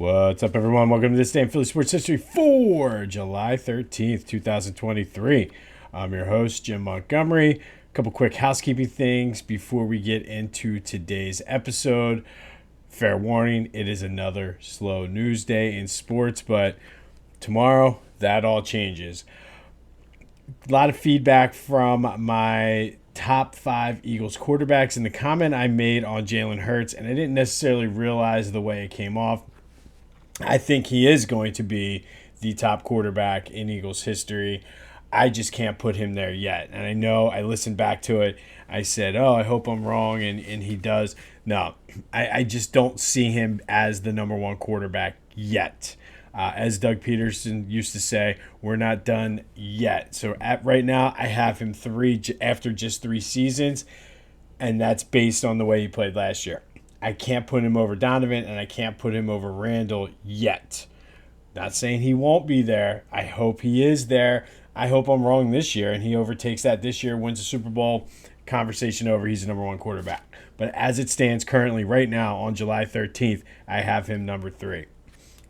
What's up, everyone? Welcome to this day in Philly sports history for July 13th, 2023. I'm your host, Jim Montgomery. A couple quick housekeeping things before we get into today's episode. Fair warning, it is another slow news day in sports, but tomorrow, that all changes. A lot of feedback from my top 5 Eagles quarterbacks and the comment I made on Jalen Hurts, and I didn't necessarily realize the way it came off. I think he is going to be the top quarterback in Eagles history. I just can't put him there yet. And I know I listened back to it. I said, I hope I'm wrong, and he does. No, I just don't see him as the number one quarterback yet. As Doug Peterson used to say, we're not done yet. So right now, I have him 3 after just 3 seasons, and that's based on the way he played last year. I can't put him over Donovan, and I can't put him over Randall yet. Not saying he won't be there. I hope he is there. I hope I'm wrong this year, and he overtakes that this year, wins the Super Bowl. Conversation over. He's the number one quarterback. But as it stands currently, right now, on July 13th, I have him number 3.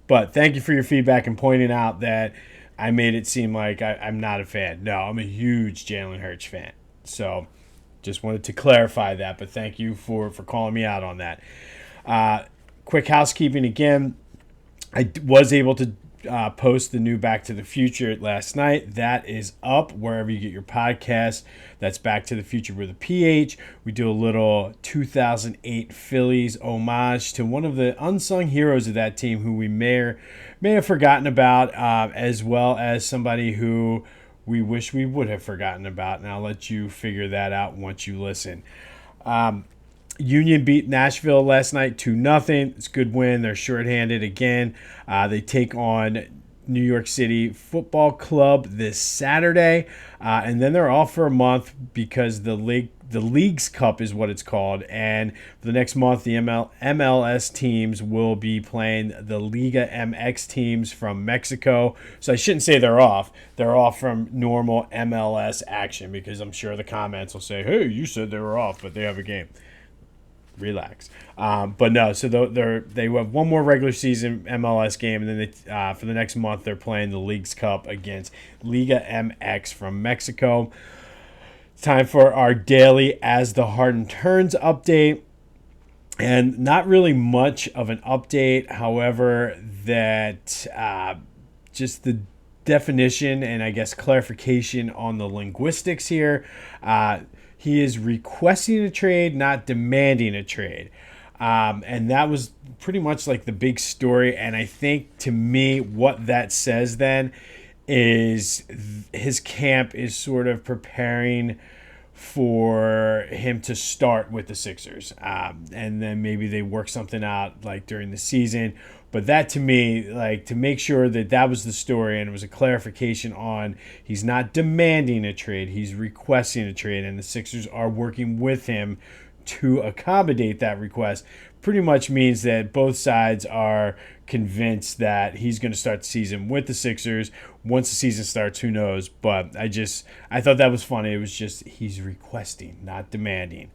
But thank you for your feedback and pointing out that I made it seem like I'm not a fan. No, I'm a huge Jalen Hurts fan. So just wanted to clarify that, but thank you for calling me out on that. Quick housekeeping again. I was able to post the new Back to the Future last night. That is up wherever you get your podcasts. That's Back to the Future with a PH. We do a little 2008 Phillies homage to one of the unsung heroes of that team who we may have forgotten about, as well as somebody who we wish we would have forgotten about, and I'll let you figure that out once you listen. Union beat Nashville last night 2-0. It's a good win. They're shorthanded again. They take on New York City Football Club this Saturday, and then they're off for a month because the League's Cup is what it's called, and for the next month the MLS teams will be playing the Liga MX teams from Mexico. So I shouldn't say they're off. They're off from normal MLS action because I'm sure the comments will say, hey, you said they were off, but they have a game. Relax. But no, so they have one more regular season MLS game, and then they, for the next month they're playing the League's Cup against Liga MX from Mexico. Time for our daily As the Harden Turns update. And not really much of an update, however, that just the definition and I guess clarification on the linguistics here. He is requesting a trade, not demanding a trade. And that was pretty much like the big story. And I think to me what that says then is his camp is sort of preparing for him to start with the Sixers. And then maybe they work something out like during the season. But that to me, like to make sure that was the story and it was a clarification on he's not demanding a trade, he's requesting a trade, and the Sixers are working with him to accommodate that request, pretty much means that both sides are convinced that he's going to start the season with the Sixers. Once the season starts, who knows? But I thought that was funny. It was just he's requesting, not demanding.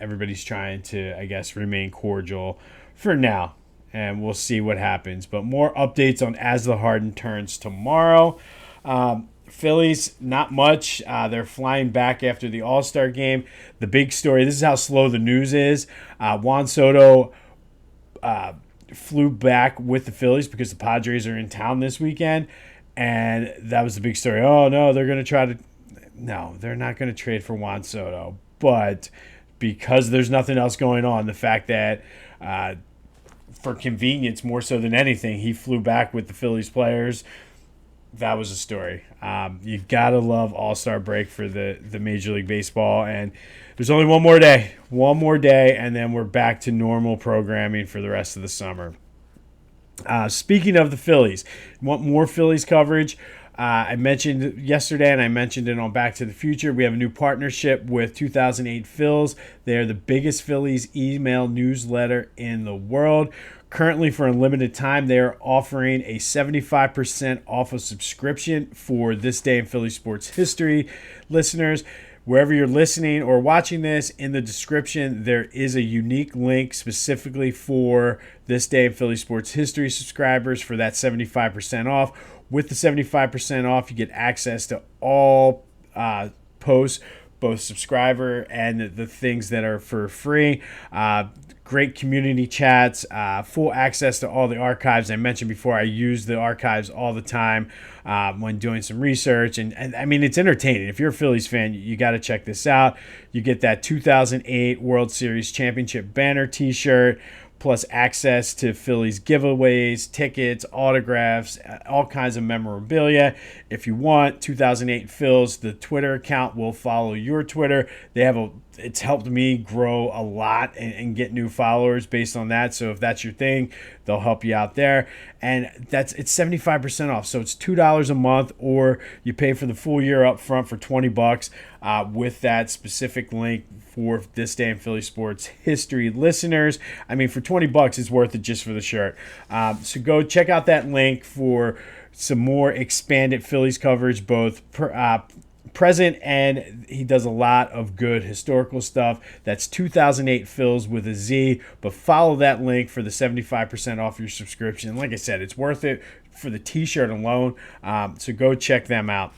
Everybody's trying to, I guess, remain cordial for now, and we'll see what happens. But more updates on As the Harden Turns tomorrow. Phillies, not much. They're flying back after the All-Star game. The big story, this is how slow the news is. Juan Soto flew back with the Phillies because the Padres are in town this weekend. And that was the big story. Oh, no, they're going to try to – no, they're not going to trade for Juan Soto. But because there's nothing else going on, the fact that for convenience more so than anything, he flew back with the Phillies players – that was a story. You've got to love All-Star break for the Major League Baseball. And there's only one more day, and then we're back to normal programming for the rest of the summer. Speaking of the Phillies, want more Phillies coverage? I mentioned yesterday, and I mentioned it on Back to the Future, we have a new partnership with 2008 Phils. They're the biggest Phillies email newsletter in the world. Currently, for a limited time, they are offering a 75% off a subscription for This Day in Philly Sports History listeners. Wherever you're listening or watching this, in the description, there is a unique link specifically for This Day in Philly Sports History subscribers for that 75% off. With the 75% off, you get access to all posts, both subscriber and the things that are for free. Great community chats, full access to all the archives. I mentioned before, I use the archives all the time when doing some research. And I mean, it's entertaining. If you're a Phillies fan, you got to check this out. You get that 2008 World Series Championship banner t-shirt, plus access to Phillies giveaways, tickets, autographs, all kinds of memorabilia. If you want 2008 Phils, the Twitter account will follow your Twitter. It's helped me grow a lot and get new followers based on that. So if that's your thing, they'll help you out there. And it's 75% off. So it's $2 a month, or you pay for the full year up front for $20 with that specific link for This Day in Philly Sports History listeners. I mean, for $20, it's worth it just for the shirt. So go check out that link for some more expanded Phillies coverage, both present, and he does a lot of good historical stuff. That's 2008 Phils with a Z, but follow that link for the 75% off your subscription. Like I said, it's worth it for the t-shirt alone, so go check them out.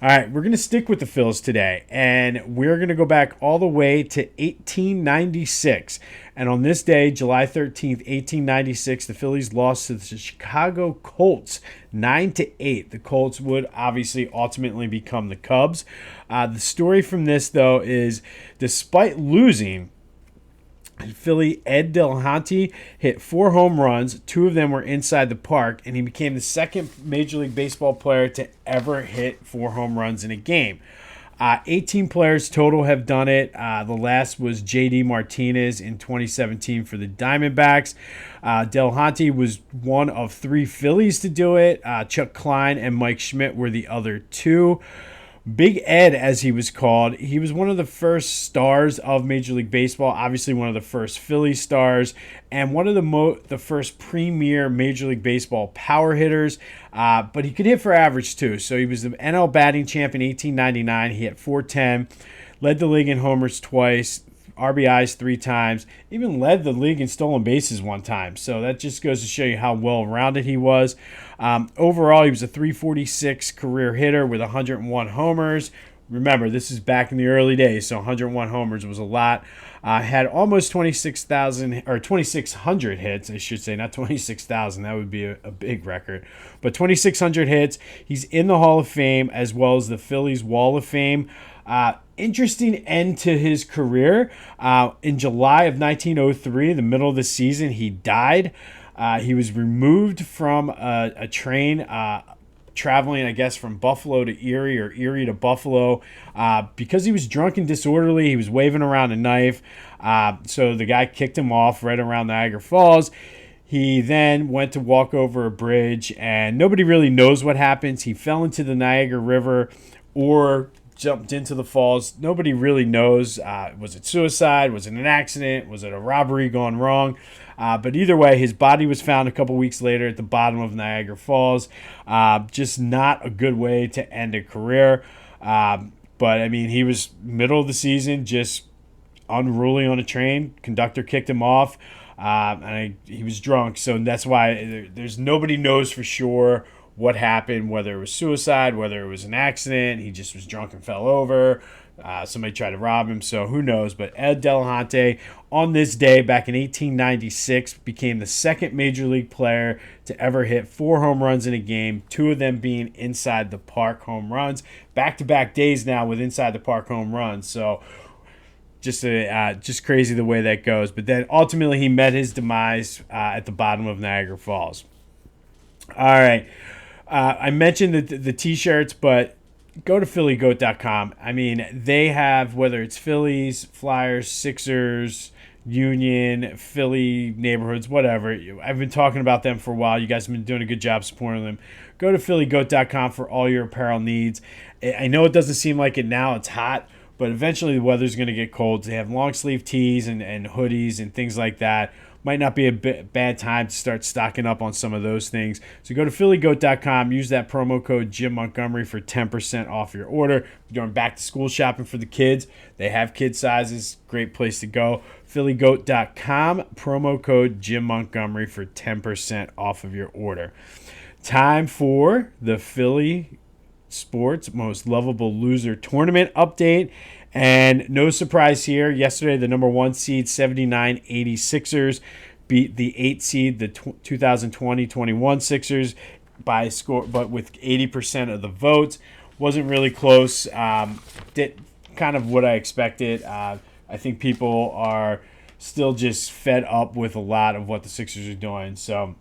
All right, we're going to stick with the Phils today, and we're going to go back all the way to 1896. And on this day, July 13th, 1896, the Phillies lost to the Chicago Colts 9-8. The Colts would obviously ultimately become the Cubs. The story from this, though, is despite losing, Philly Ed Delahanty hit 4 home runs. 2 of them were inside the park, and he became the second Major League Baseball player to ever hit 4 home runs in a game. 18 players total have done it. The last was J.D. Martinez in 2017 for the Diamondbacks. Delahanty was one of 3 Phillies to do it. Chuck Klein and Mike Schmidt were the other 2. Big Ed, as he was called, he was one of the first stars of Major League Baseball, obviously one of the first Philly stars, and one of the first premier Major League Baseball power hitters, but he could hit for average too. So he was the NL batting champ in 1899. He hit .410, led the league in homers twice, RBIs 3 times, even led the league in stolen bases 1 time. So that just goes to show you how well-rounded he was. Overall, he was a .346 career hitter with 101 homers. Remember, this is back in the early days, so 101 homers was a lot. Had almost 2,600 hits, I should say, not 26,000. That would be a big record. But 2,600 hits. He's in the Hall of Fame as well as the Phillies Wall of Fame. Interesting end to his career. In July of 1903, the middle of the season, he died. He was removed from a train traveling, I guess, from Buffalo to Erie or Erie to Buffalo because he was drunk and disorderly. He was waving around a knife. So the guy kicked him off right around Niagara Falls. He then went to walk over a bridge, and nobody really knows what happens. He fell into the Niagara River or jumped into the falls. Nobody really knows. Was it suicide? Was it an accident? Was it a robbery gone wrong? But either way, his body was found a couple weeks later at the bottom of Niagara Falls. Just not a good way to end a career. But, I mean, he was middle of the season, just unruly on a train. Conductor kicked him off, and he was drunk. So that's why there's nobody knows for sure what happened, whether it was suicide, whether it was an accident. He just was drunk and fell over. Somebody tried to rob him, so who knows. But Ed Delahanty, on this day back in 1896, became the second Major League player to ever hit 4 home runs in a game, 2 of them being inside the park home runs. Back-to-back days now with inside the park home runs. So just crazy the way that goes. But then ultimately he met his demise at the bottom of Niagara Falls. All right. I mentioned the T-shirts, but go to phillygoat.com. I mean, they have, whether it's Phillies, Flyers, Sixers, Union, Philly neighborhoods, whatever. I've been talking about them for a while. You guys have been doing a good job supporting them. Go to phillygoat.com for all your apparel needs. I know it doesn't seem like it now. It's hot, but eventually the weather's going to get cold. They have long sleeve tees and hoodies and things like that. might not be a bad time to start stocking up on some of those things. So go to phillygoat.com, use that promo code Jim Montgomery for 10% off your order. If you're going back to school shopping for the kids, they have kid sizes. Great place to go. phillygoat.com, promo code Jim Montgomery for 10% off of your order. Time for the Philly Sports Most Lovable Loser Tournament update. And no surprise here. Yesterday, the number 1 seed, 79-86ers, beat the 8 seed, the 2020-21 Sixers by a score, but with 80% of the votes. Wasn't really close. Did kind of what I expected. I think people are still just fed up with a lot of what the Sixers are doing. So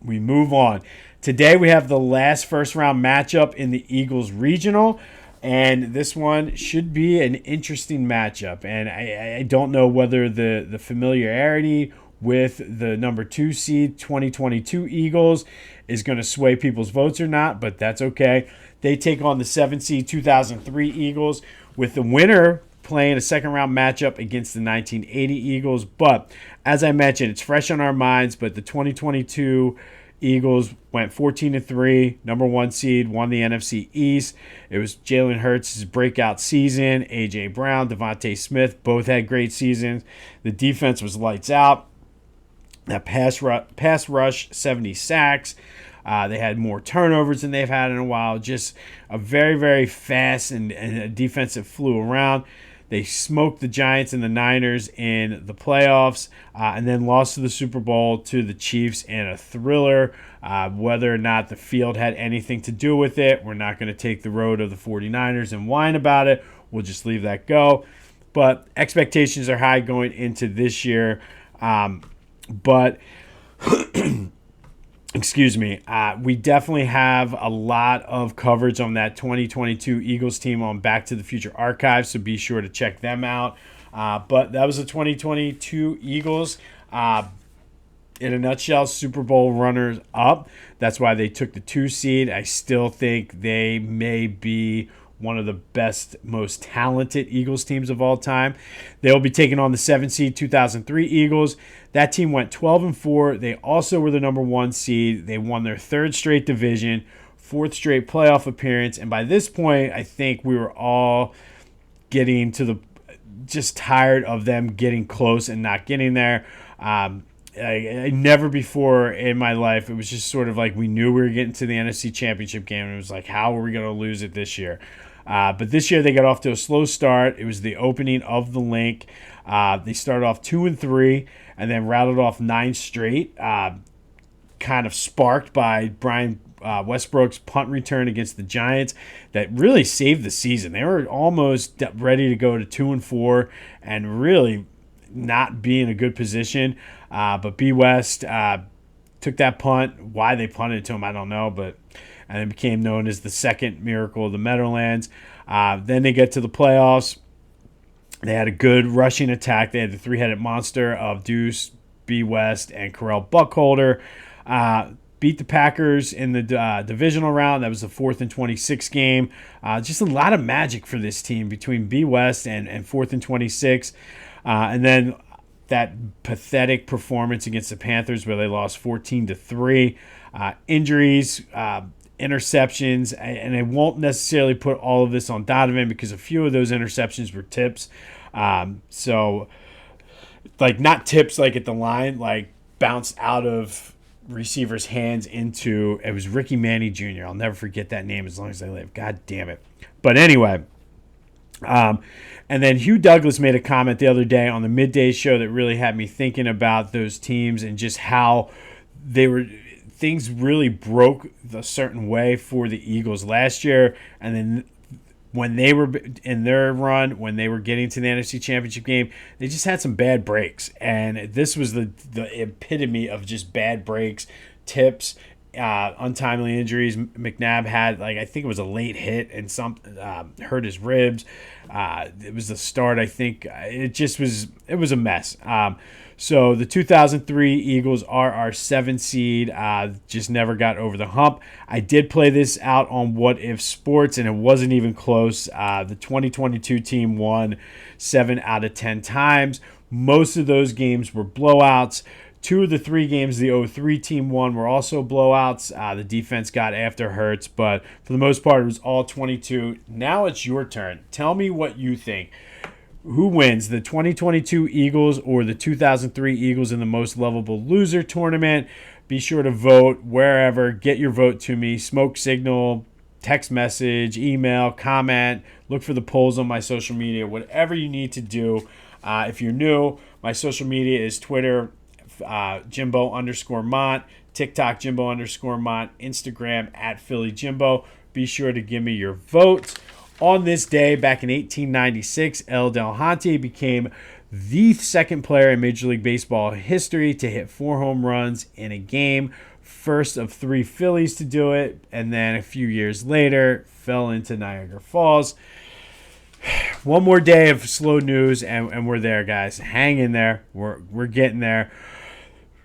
we move on. Today, we have the last first-round matchup in the Eagles Regional. And this one should be an interesting matchup. And I don't know whether the familiarity with the number 2 seed 2022 Eagles is going to sway people's votes or not, but that's okay. They take on the 7 seed 2003 Eagles, with the winner playing a second-round matchup against the 1980 Eagles. But as I mentioned, it's fresh on our minds, but the 2022 Eagles went 14-3, number 1 seed, won the NFC East. It was Jalen Hurts' breakout season. A.J. Brown, Devontae Smith, both had great seasons. The defense was lights out. That pass rush, 70 sacks. They had more turnovers than they've had in a while. Just a very, very fast and a defense that flew around. They smoked the Giants and the Niners in the playoffs, and then lost to the Super Bowl to the Chiefs in a thriller. Whether or not the field had anything to do with it, we're not going to take the road of the 49ers and whine about it. We'll just leave that go. But expectations are high going into this year. Excuse me, we definitely have a lot of coverage on that 2022 Eagles team on Back to the Future archives, so be sure to check them out. But that was the 2022 Eagles. In a nutshell, Super Bowl runners-up. That's why they took the 2 seed. I still think they may be one of the best, most talented Eagles teams of all time. They'll be taking on the 7 seed 2003 Eagles. That team went 12-4. They also were the number 1 seed. They won their 3rd straight division, 4th straight playoff appearance. And by this point, I think we were all getting to just tired of them getting close and not getting there. I never before in my life, it was just sort of like we knew we were getting to the NFC Championship game, and it was like, how are we going to lose it this year? But this year they got off to a slow start. It was the opening of the link. They started off 2-3 and then rattled off 9 straight, kind of sparked by Brian Westbrook's punt return against the Giants that really saved the season. They were almost ready to go to 2-4 and really not be in a good position. But B. West took that punt. Why they punted it to him, I don't know, and it became known as the second miracle of the Meadowlands. Then they get to the playoffs. They had a good rushing attack. They had the 3-headed monster of Deuce, B. West, and Correll Buckholder. Beat the Packers in the divisional round. That was the 4th and 26 game. Just a lot of magic for this team between B. West and 4th and 26. And then that pathetic performance against the Panthers where they lost 14-3. Injuries, interceptions, and I won't necessarily put all of this on Donovan because a few of those interceptions were tips. So, like, not tips like at the line, like bounced out of receiver's hands into, it was Ricky Manny Jr. I'll never forget that name as long as I live. God damn it. But anyway, and then Hugh Douglas made a comment the other day on the midday show that really had me thinking about those teams and just how things really broke a certain way for the Eagles last year. And then when they were in their run, when they were getting to the NFC Championship game, they just had some bad breaks. And this was the epitome of just bad breaks, tips, untimely injuries. McNabb had, I think it was a late hit and hurt his ribs. It was the start, I think. It was a mess. So the 2003 Eagles are our 7 seed. Just never got over the hump. I did play this out on What If Sports, and it wasn't even close. The 2022 team won 7 out of 10 times. Most of those games were blowouts. 2 of the 3 games the 0-3 team won were also blowouts. The defense got after Hurts, but for the most part, it was all 22. Now it's your turn. Tell me what you think. Who wins, the 2022 Eagles or the 2003 Eagles in the Most Lovable Loser tournament? Be sure to vote wherever. Get your vote to me. Smoke signal, text message, email, comment. Look for the polls on my social media. Whatever you need to do. If you're new, my social media is Twitter, Jimbo_Mont, TikTok, Jimbo_Mont, Instagram, @PhillyJimbo. Be sure to give me your vote. On this day, back in 1896, Delahanty became the second player in Major League Baseball history to hit 4 home runs in a game. First of 3 Phillies to do it, and then a few years later, fell into Niagara Falls. One more day of slow news, and we're there, guys. Hang in there. We're getting there.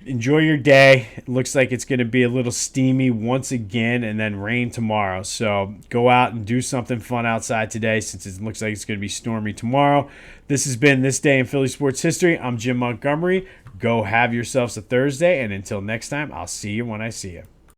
Enjoy your day. It looks like it's going to be a little steamy once again and then rain tomorrow. So go out and do something fun outside today since it looks like it's going to be stormy tomorrow. This has been This Day in Philly Sports History. I'm Jim Montgomery. Go have yourselves a Thursday, and until next time, I'll see you when I see you.